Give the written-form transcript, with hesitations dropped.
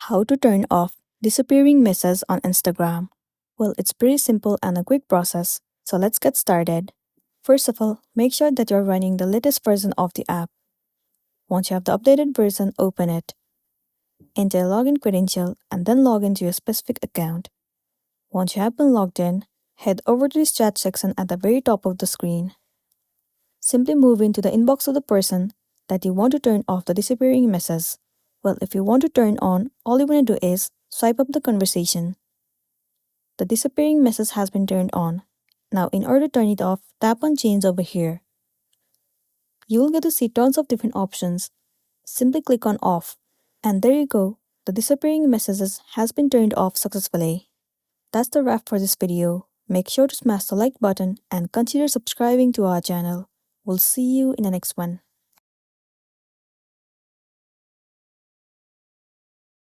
How to turn off disappearing messages on Instagram. Well, it's pretty simple and a quick process, so let's get started. First of all, make sure that you're running the latest version of the app. Once you have the updated version, open it. Enter a login credential and then log into your specific account. Once you have been logged in, head over to this chat section at the very top of the screen. Simply move into the inbox of the person that you want to turn off the disappearing messages. Well, if you want to turn on, all you want to do is swipe up the conversation. The disappearing message has been turned on. Now, in order to turn it off, tap on Change over here. You will get to see tons of different options. Simply click on Off. And there you go. The disappearing messages has been turned off successfully. That's the wrap for this video. Make sure to smash the like button and consider subscribing to our channel. We'll see you in the next one.